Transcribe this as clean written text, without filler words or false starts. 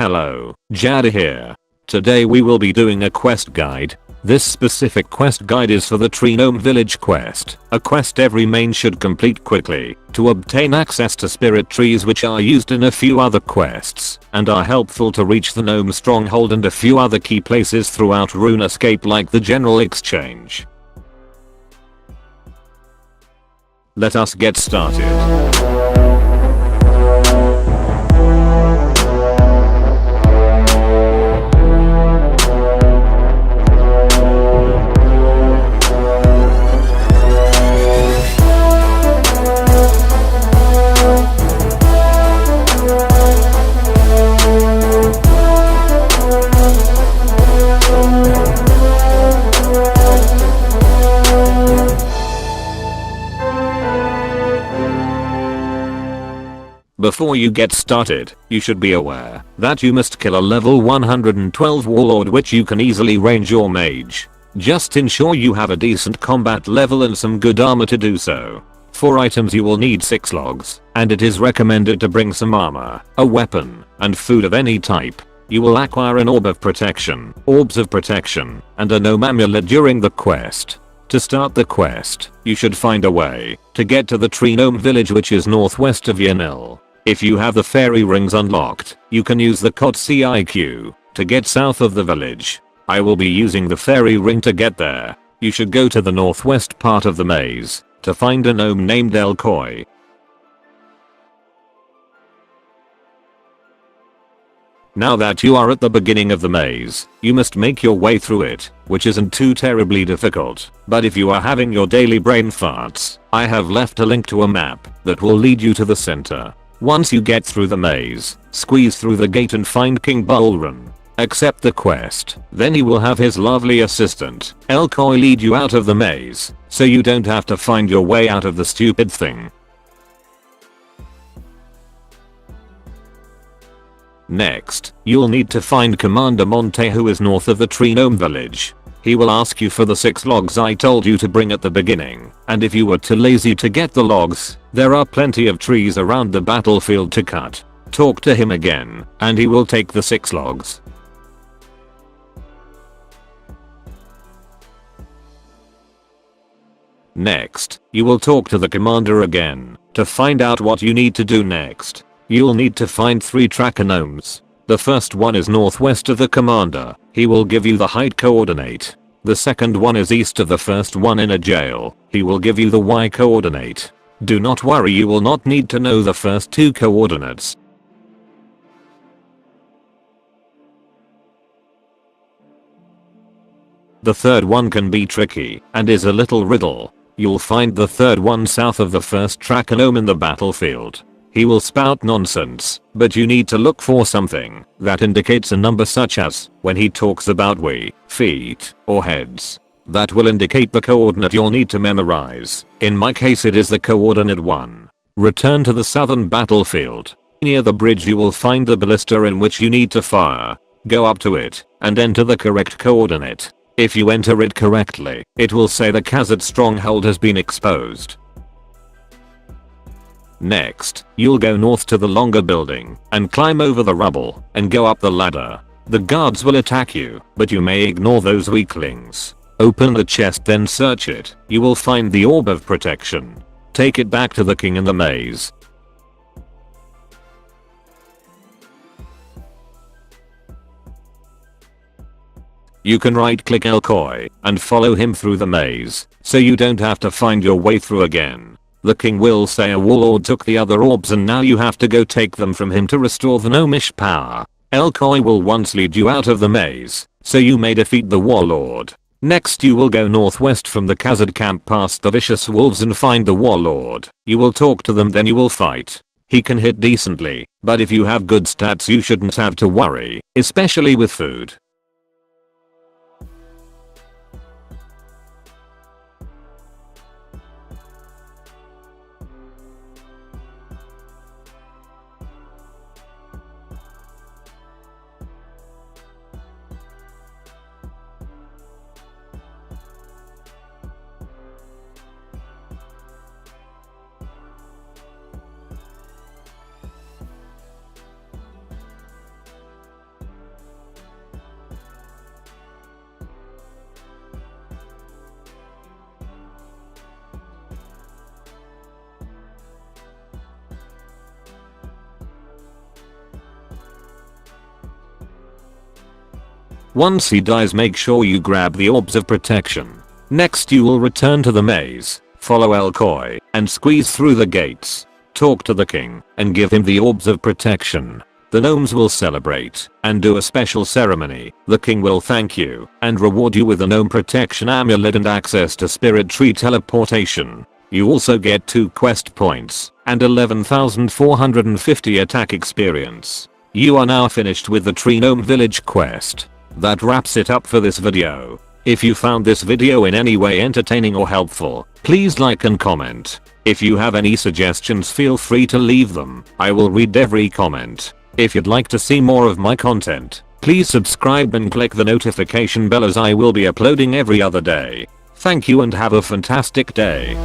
Hello, Jadda here. Today we will be doing a quest guide. This specific quest guide is for the Gnome Village quest, a quest every main should complete quickly to obtain access to spirit trees which are used in a few other quests and are helpful to reach the gnome stronghold and a few other key places throughout RuneScape like the general exchange. Let us get started. Before you get started, you should be aware that you must kill a level 112 warlord which you can easily range your mage. Just ensure you have a decent combat level and some good armor to do so. For items you will need 6 logs, and it is recommended to bring some armor, a weapon, and food of any type. You will acquire an orbs of protection, and a gnome amulet during the quest. To start the quest, you should find a way to get to the Gnome Village which is northwest of Yanil. If you have the fairy rings unlocked, you can use the cot CIQ to get south of the village. I will be using the fairy ring to get there. You should go to the northwest part of the maze to find a gnome named Elkoi. Now that you are at the beginning of the maze, you must make your way through it, which isn't too terribly difficult. But if you are having your daily brain farts, I have left a link to a map that will lead you to the center. Once you get through the maze, squeeze through the gate and find King Bulrun. Accept the quest, then he will have his lovely assistant, Elkoi, lead you out of the maze, so you don't have to find your way out of the stupid thing. Next, you'll need to find Commander Monte who is north of the Gnome Village. He will ask you for the 6 logs I told you to bring at the beginning, and if you were too lazy to get the logs, there are plenty of trees around the battlefield to cut. Talk to him again, and he will take the 6 logs. Next, you will talk to the commander again to find out what you need to do next. You'll need to find 3 tracker gnomes. The first one is northwest of the commander. He will give you the height coordinate. The second one is east of the first one in a jail. He will give you the Y coordinate. Do not worry, you will not need to know the first 2 coordinates. The third one can be tricky and is a little riddle. You'll find the third one south of the first tracker gnome in the battlefield. He will spout nonsense, but you need to look for something that indicates a number such as, when he talks about feet, or heads. That will indicate the coordinate you'll need to memorize. In my case it is the coordinate 1. Return to the southern battlefield. Near the bridge you will find the ballista in which you need to fire. Go up to it, and enter the correct coordinate. If you enter it correctly, it will say the Khazad stronghold has been exposed. Next, you'll go north to the longer building and climb over the rubble and go up the ladder. The guards will attack you, but you may ignore those weaklings. Open the chest, then search it. You will find the orb of protection. Take it back to the king in the maze. You can right-click Elkoi and follow him through the maze, so you don't have to find your way through again. The king will say a warlord took the other orbs and now you have to go take them from him to restore the gnomish power. Elkoi will once lead you out of the maze, so you may defeat the warlord. Next you will go northwest from the Khazad camp past the vicious wolves and find the warlord. You will talk to them, then you will fight. He can hit decently, but if you have good stats you shouldn't have to worry, especially with food. Once he dies, make sure you grab the orbs of protection. Next you will return to the maze, follow El Koi, and squeeze through the gates. Talk to the king, and give him the orbs of protection. The gnomes will celebrate, and do a special ceremony. The king will thank you, and reward you with a gnome protection amulet and access to spirit tree teleportation. You also get 2 quest points, and 11,450 attack experience. You are now finished with the Gnome Village quest. That wraps it up for this video. If you found this video in any way entertaining or helpful, please like and comment. If you have any suggestions, feel free to leave them. I will read every comment. If you'd like to see more of my content, please subscribe and click the notification bell, as I will be uploading every other day. Thank you and have a fantastic day.